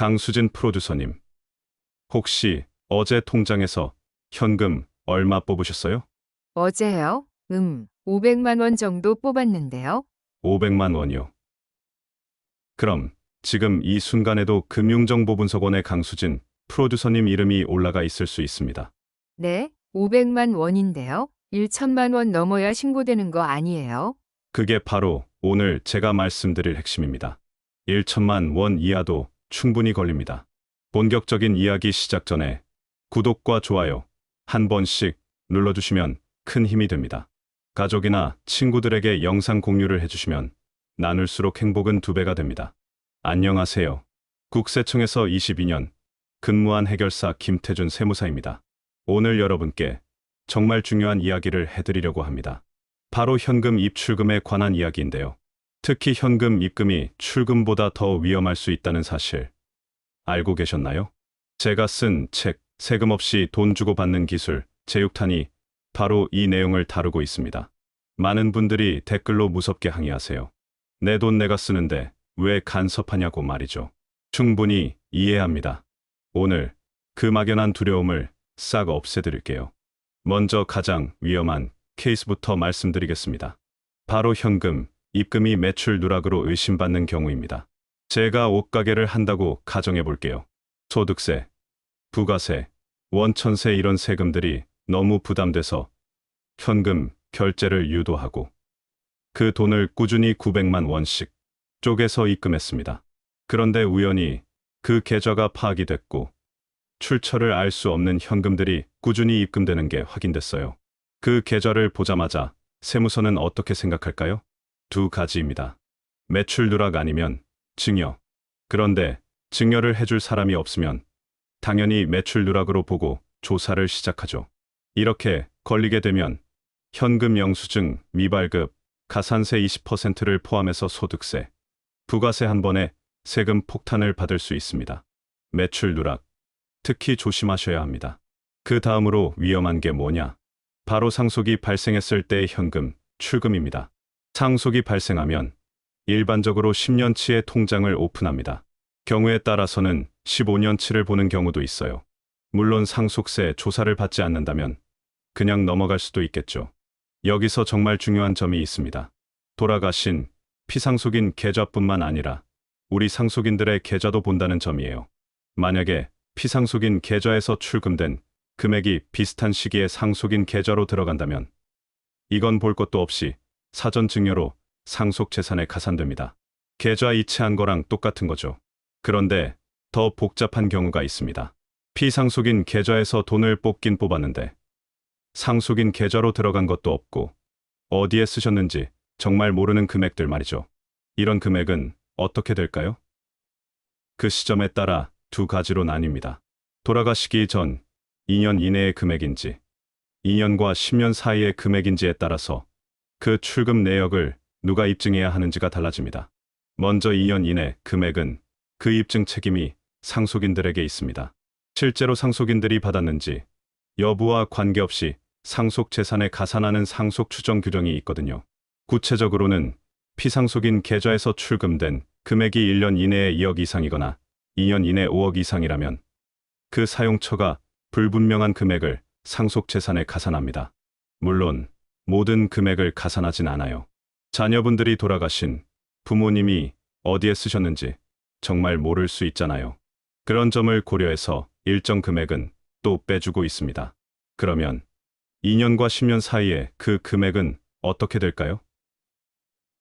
강수진 프로듀서님, 혹시 어제 통장에서 현금 얼마 뽑으셨어요? 어제요? 500만 원 정도 뽑았는데요. 500만 원이요. 그럼 지금 이 순간에도 금융정보분석원의 강수진 프로듀서님 이름이 올라가 있을 수 있습니다. 네, 500만 원인데요. 1천만 원 넘어야 신고되는 거 아니에요? 그게 바로 오늘 제가 말씀드릴 핵심입니다. 1천만 원 이하도 충분히 걸립니다. 본격적인 이야기 시작 전에 구독과 좋아요 한 번씩 눌러주시면 큰 힘이 됩니다. 가족이나 친구들에게 영상 공유를 해주시면 나눌수록 행복은 2배가 됩니다. 안녕하세요. 국세청에서 22년 근무한 해결사 김태준 세무사입니다. 오늘 여러분께 정말 중요한 이야기를 해드리려고 합니다. 바로 현금 입출금에 관한 이야기인데요. 특히 현금 입금이 출금보다 더 위험할 수 있다는 사실 알고 계셨나요? 제가 쓴 책 세금 없이 돈 주고 받는 기술 제6탄이 바로 이 내용을 다루고 있습니다. 많은 분들이 댓글로 무섭게 항의하세요. 내 돈 내가 쓰는데 왜 간섭하냐고 말이죠. 충분히 이해합니다. 오늘 그 막연한 두려움을 싹 없애드릴게요. 먼저 가장 위험한 케이스부터 말씀드리겠습니다. 바로 현금 입금이 매출 누락으로 의심받는 경우입니다. 제가 옷가게를 한다고 가정해 볼게요. 소득세, 부가세, 원천세 이런 세금들이 너무 부담돼서 현금 결제를 유도하고 그 돈을 꾸준히 900만 원씩 쪼개서 입금했습니다. 그런데 우연히 그 계좌가 파악이 됐고 출처를 알 수 없는 현금들이 꾸준히 입금되는 게 확인됐어요. 그 계좌를 보자마자 세무서는 어떻게 생각할까요? 2가지입니다. 매출 누락 아니면 증여. 그런데 증여를 해줄 사람이 없으면 당연히 매출 누락으로 보고 조사를 시작하죠. 이렇게 걸리게 되면 현금 영수증, 미발급, 가산세 20%를 포함해서 소득세, 부가세 한 번에 세금 폭탄을 받을 수 있습니다. 매출 누락, 특히 조심하셔야 합니다. 그 다음으로 위험한 게 뭐냐? 바로 상속이 발생했을 때의 현금 출금입니다. 상속이 발생하면 일반적으로 10년치의 통장을 오픈합니다. 경우에 따라서는 15년치를 보는 경우도 있어요. 물론 상속세 조사를 받지 않는다면 그냥 넘어갈 수도 있겠죠. 여기서 정말 중요한 점이 있습니다. 돌아가신 피상속인 계좌뿐만 아니라 우리 상속인들의 계좌도 본다는 점이에요. 만약에 피상속인 계좌에서 출금된 금액이 비슷한 시기에 상속인 계좌로 들어간다면 이건 볼 것도 없이 사전 증여로 상속 재산에 가산됩니다. 계좌 이체한 거랑 똑같은 거죠. 그런데 더 복잡한 경우가 있습니다. 피상속인 계좌에서 돈을 뽑긴 뽑았는데 상속인 계좌로 들어간 것도 없고 어디에 쓰셨는지 정말 모르는 금액들 말이죠. 이런 금액은 어떻게 될까요? 그 시점에 따라 2가지로 나뉩니다. 돌아가시기 전 2년 이내의 금액인지 2년과 10년 사이의 금액인지에 따라서 그 출금 내역을 누가 입증해야 하는지가 달라집니다. 먼저 2년 이내 금액은 그 입증 책임이 상속인들에게 있습니다. 실제로 상속인들이 받았는지 여부와 관계없이 상속 재산에 가산하는 상속 추정 규정이 있거든요. 구체적으로는 피상속인 계좌에서 출금된 금액이 1년 이내에 2억 이상이거나 2년 이내 5억 이상이라면 그 사용처가 불분명한 금액을 상속 재산에 가산합니다. 물론 모든 금액을 가산하진 않아요. 자녀분들이 돌아가신 부모님이 어디에 쓰셨는지 정말 모를 수 있잖아요. 그런 점을 고려해서 일정 금액은 또 빼주고 있습니다. 그러면 2년과 10년 사이에 그 금액은 어떻게 될까요?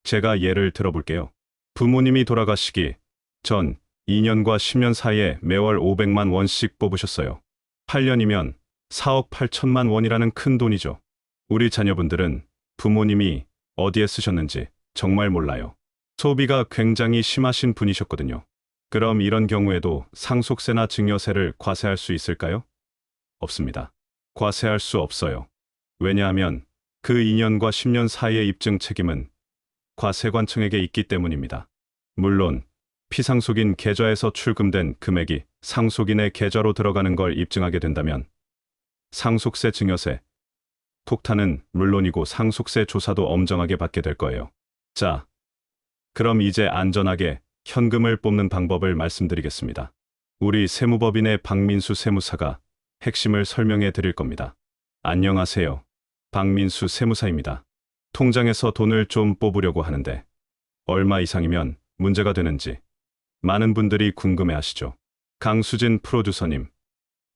제가 예를 들어볼게요. 부모님이 돌아가시기 전 2년과 10년 사이에 매월 500만 원씩 뽑으셨어요. 8년이면 4억 8천만 원이라는 큰 돈이죠. 우리 자녀분들은 부모님이 어디에 쓰셨는지 정말 몰라요. 소비가 굉장히 심하신 분이셨거든요. 그럼 이런 경우에도 상속세나 증여세를 과세할 수 있을까요? 없습니다. 과세할 수 없어요. 왜냐하면 그 2년과 10년 사이의 입증 책임은 과세관청에게 있기 때문입니다. 물론 피상속인 계좌에서 출금된 금액이 상속인의 계좌로 들어가는 걸 입증하게 된다면 상속세 증여세 폭탄은 물론이고 상속세 조사도 엄정하게 받게 될 거예요. 자, 그럼 이제 안전하게 현금을 뽑는 방법을 말씀드리겠습니다. 우리 세무법인의 박민수 세무사가 핵심을 설명해 드릴 겁니다. 안녕하세요. 박민수 세무사입니다. 통장에서 돈을 좀 뽑으려고 하는데 얼마 이상이면 문제가 되는지 많은 분들이 궁금해 하시죠. 강수진 프로듀서님,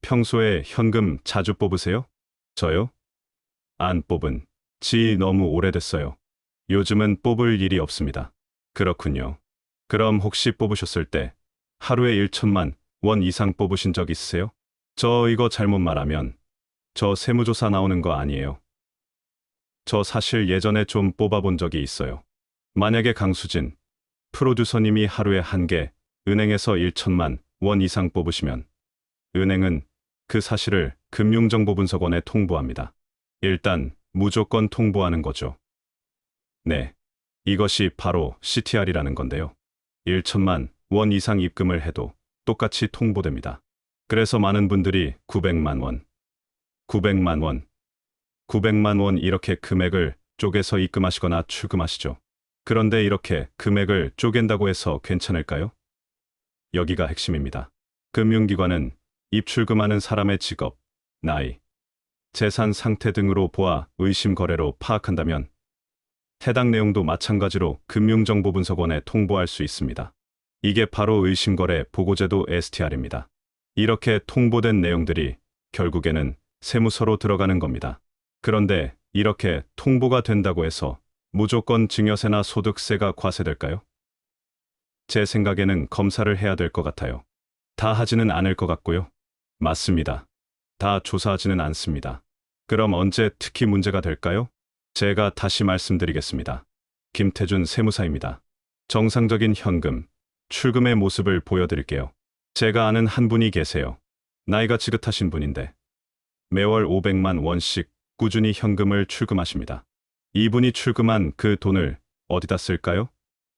평소에 현금 자주 뽑으세요? 저요? 안 뽑은 지 너무 오래됐어요. 요즘은 뽑을 일이 없습니다. 그렇군요. 그럼 혹시 뽑으셨을 때 하루에 1천만 원 이상 뽑으신 적 있으세요? 저 이거 잘못 말하면 저 세무조사 나오는 거 아니에요. 저 사실 예전에 좀 뽑아본 적이 있어요. 만약에 강수진 프로듀서님이 하루에 한 개 은행에서 1천만 원 이상 뽑으시면 은행은 그 사실을 금융정보분석원에 통보합니다. 일단 무조건 통보하는 거죠. 네, 이것이 바로 CTR이라는 건데요. 1천만 원 이상 입금을 해도 똑같이 통보됩니다. 그래서 많은 분들이 900만 원, 900만 원, 900만 원 이렇게 금액을 쪼개서 입금하시거나 출금하시죠. 그런데 이렇게 금액을 쪼갠다고 해서 괜찮을까요? 여기가 핵심입니다. 금융기관은 입출금하는 사람의 직업, 나이, 재산 상태 등으로 보아 의심 거래로 파악한다면 해당 내용도 마찬가지로 금융정보분석원에 통보할 수 있습니다. 이게 바로 의심거래 보고제도 STR입니다. 이렇게 통보된 내용들이 결국에는 세무서로 들어가는 겁니다. 그런데 이렇게 통보가 된다고 해서 무조건 증여세나 소득세가 과세될까요? 제 생각에는 검사를 해야 될 것 같아요. 다 하지는 않을 것 같고요. 맞습니다. 다 조사하지는 않습니다. 그럼 언제 특히 문제가 될까요? 제가 다시 말씀드리겠습니다. 김태준 세무사입니다. 정상적인 현금, 출금의 모습을 보여드릴게요. 제가 아는 한 분이 계세요. 나이가 지긋하신 분인데 매월 500만 원씩 꾸준히 현금을 출금하십니다. 이분이 출금한 그 돈을 어디다 쓸까요?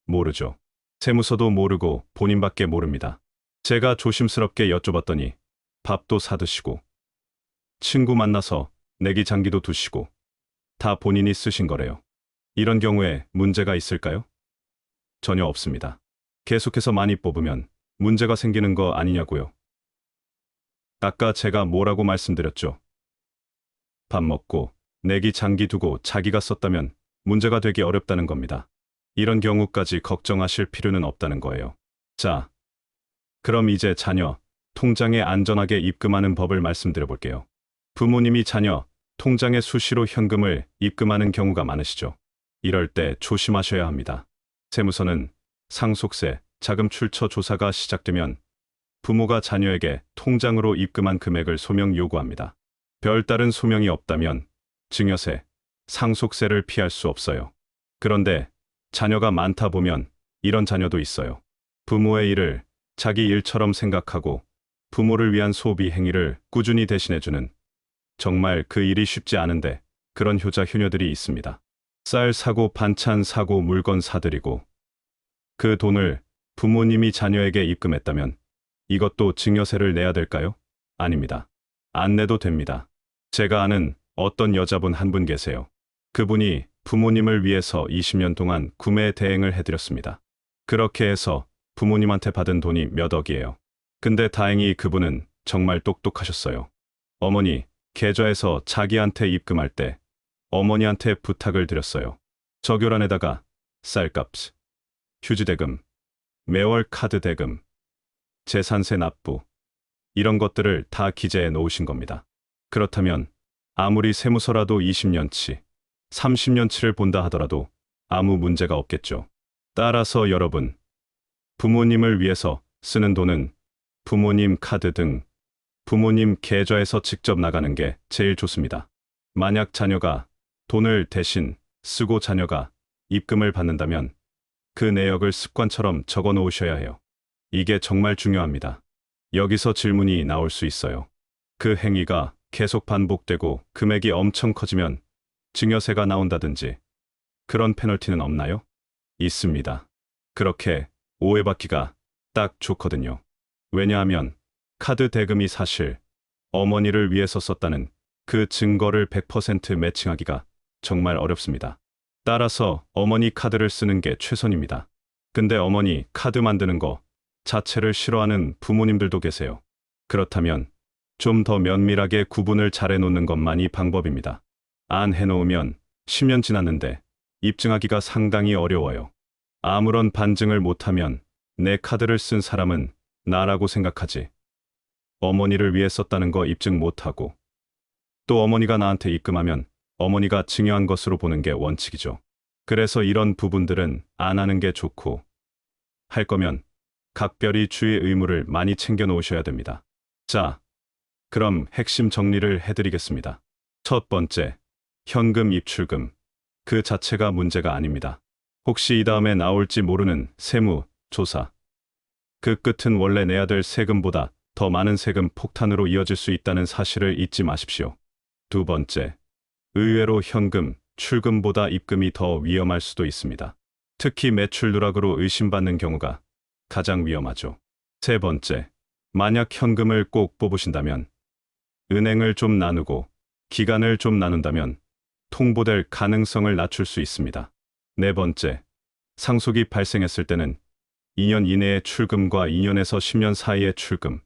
모르죠. 세무서도 모르고 본인밖에 모릅니다. 제가 조심스럽게 여쭤봤더니 밥도 사드시고 친구 만나서 내기 장기도 두시고 다 본인이 쓰신 거래요. 이런 경우에 문제가 있을까요? 전혀 없습니다. 계속해서 많이 뽑으면 문제가 생기는 거 아니냐고요. 아까 제가 뭐라고 말씀드렸죠? 밥 먹고 내기 장기 두고 자기가 썼다면 문제가 되기 어렵다는 겁니다. 이런 경우까지 걱정하실 필요는 없다는 거예요. 자, 그럼 이제 자녀 통장에 안전하게 입금하는 법을 말씀드려 볼게요. 부모님이 자녀 통장에 수시로 현금을 입금하는 경우가 많으시죠. 이럴 때 조심하셔야 합니다. 세무서는 상속세, 자금 출처 조사가 시작되면 부모가 자녀에게 통장으로 입금한 금액을 소명 요구합니다. 별다른 소명이 없다면 증여세, 상속세를 피할 수 없어요. 그런데 자녀가 많다 보면 이런 자녀도 있어요. 부모의 일을 자기 일처럼 생각하고 부모를 위한 소비 행위를 꾸준히 대신해주는, 정말 그 일이 쉽지 않은데 그런 효자 효녀들이 있습니다. 쌀 사고 반찬 사고 물건 사드리고 그 돈을 부모님이 자녀에게 입금했다면 이것도 증여세를 내야 될까요? 아닙니다. 안 내도 됩니다. 제가 아는 어떤 여자분 한 분 계세요. 그분이 부모님을 위해서 20년 동안 구매 대행을 해드렸습니다. 그렇게 해서 부모님한테 받은 돈이 몇 억이에요. 근데 다행히 그분은 정말 똑똑하셨어요. 어머니 계좌에서 자기한테 입금할 때 어머니한테 부탁을 드렸어요. 저교란에다가 쌀값, 휴지 대금, 매월 카드 대금, 재산세 납부, 이런 것들을 다 기재해 놓으신 겁니다. 그렇다면 아무리 세무서라도 20년치, 30년치를 본다 하더라도 아무 문제가 없겠죠. 따라서 여러분, 부모님을 위해서 쓰는 돈은 부모님 카드 등 부모님 계좌에서 직접 나가는 게 제일 좋습니다. 만약 자녀가 돈을 대신 쓰고 자녀가 입금을 받는다면 그 내역을 습관처럼 적어 놓으셔야 해요. 이게 정말 중요합니다. 여기서 질문이 나올 수 있어요. 그 행위가 계속 반복되고 금액이 엄청 커지면 증여세가 나온다든지 그런 페널티는 없나요? 있습니다. 그렇게 오해받기가 딱 좋거든요. 왜냐하면 카드 대금이 사실 어머니를 위해서 썼다는 그 증거를 100% 매칭하기가 정말 어렵습니다. 따라서 어머니 카드를 쓰는 게 최선입니다. 근데 어머니 카드 만드는 거 자체를 싫어하는 부모님들도 계세요. 그렇다면 좀 더 면밀하게 구분을 잘 해놓는 것만이 방법입니다. 안 해놓으면 10년 지났는데 입증하기가 상당히 어려워요. 아무런 반증을 못하면 내 카드를 쓴 사람은 나라고 생각하지. 어머니를 위해 썼다는 거 입증 못하고 또 어머니가 나한테 입금하면 어머니가 증여한 것으로 보는 게 원칙이죠. 그래서 이런 부분들은 안 하는 게 좋고 할 거면 각별히 주의 의무를 많이 챙겨 놓으셔야 됩니다. 자, 그럼 핵심 정리를 해드리겠습니다. 첫 번째, 현금 입출금. 그 자체가 문제가 아닙니다. 혹시 이 다음에 나올지 모르는 세무, 조사. 그 끝은 원래 내야 될 세금보다 더 많은 세금 폭탄으로 이어질 수 있다는 사실을 잊지 마십시오. 두 번째, 의외로 현금, 출금보다 입금이 더 위험할 수도 있습니다. 특히 매출 누락으로 의심받는 경우가 가장 위험하죠. 세 번째, 만약 현금을 꼭 뽑으신다면 은행을 좀 나누고 기간을 좀 나눈다면 통보될 가능성을 낮출 수 있습니다. 네 번째, 상속이 발생했을 때는 2년 이내의 출금과 2년에서 10년 사이의 출금,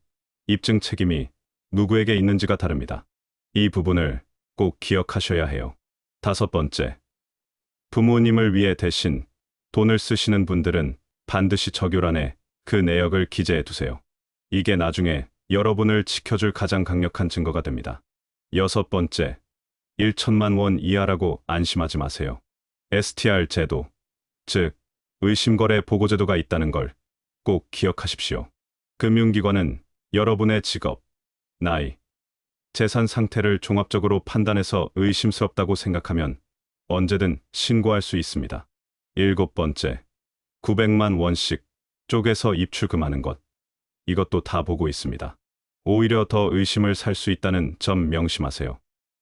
입증 책임이 누구에게 있는지가 다릅니다. 이 부분을 꼭 기억하셔야 해요. 다섯 번째, 부모님을 위해 대신 돈을 쓰시는 분들은 반드시 적요란에 그 내역을 기재해 두세요. 이게 나중에 여러분을 지켜줄 가장 강력한 증거가 됩니다. 여섯 번째, 1천만 원 이하라고 안심하지 마세요. STR 제도, 즉 의심거래 보고제도가 있다는 걸 꼭 기억하십시오. 금융기관은 여러분의 직업, 나이, 재산 상태를 종합적으로 판단해서 의심스럽다고 생각하면 언제든 신고할 수 있습니다. 일곱 번째, 900만 원씩 쪼개서 입출금하는 것. 이것도 다 보고 있습니다. 오히려 더 의심을 살 수 있다는 점 명심하세요.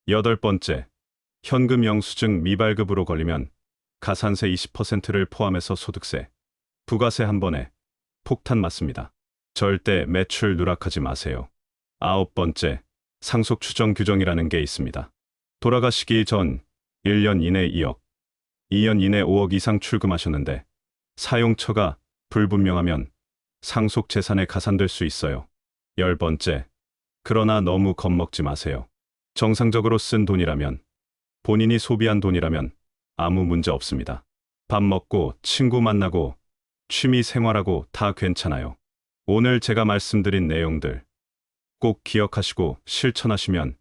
여덟 번째, 현금 영수증 미발급으로 걸리면 가산세 20%를 포함해서 소득세, 부가세 한 번에 폭탄 맞습니다. 절대 매출 누락하지 마세요. 아홉 번째, 상속 추정 규정이라는 게 있습니다. 돌아가시기 전 1년 이내 2억, 2년 이내 5억 이상 출금하셨는데 사용처가 불분명하면 상속 재산에 가산될 수 있어요. 열 번째, 그러나 너무 겁먹지 마세요. 정상적으로 쓴 돈이라면, 본인이 소비한 돈이라면 아무 문제 없습니다. 밥 먹고 친구 만나고 취미 생활하고 다 괜찮아요. 오늘 제가 말씀드린 내용들 꼭 기억하시고 실천하시면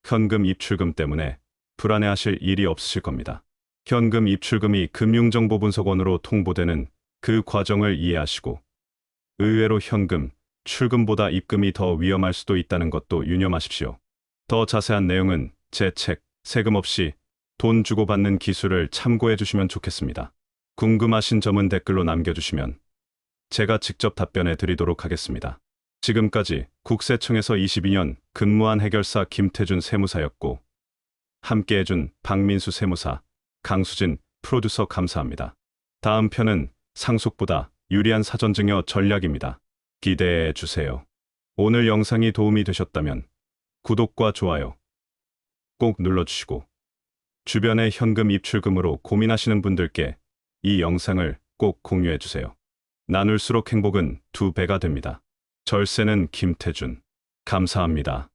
현금 입출금 때문에 불안해하실 일이 없으실 겁니다. 현금 입출금이 금융정보분석원으로 통보되는 그 과정을 이해하시고 의외로 현금, 출금보다 입금이 더 위험할 수도 있다는 것도 유념하십시오. 더 자세한 내용은 제 책, 세금 없이 돈 주고받는 기술을 참고해 주시면 좋겠습니다. 궁금하신 점은 댓글로 남겨주시면 제가 직접 답변해 드리도록 하겠습니다. 지금까지 국세청에서 22년 근무한 해결사 김태준 세무사였고 함께 해준 박민수 세무사, 강수진 프로듀서 감사합니다. 다음 편은 상속보다 유리한 사전증여 전략입니다. 기대해 주세요. 오늘 영상이 도움이 되셨다면 구독과 좋아요 꼭 눌러주시고 주변의 현금 입출금으로 고민하시는 분들께 이 영상을 꼭 공유해 주세요. 나눌수록 행복은 2배가 됩니다. 절세는 김태준. 감사합니다.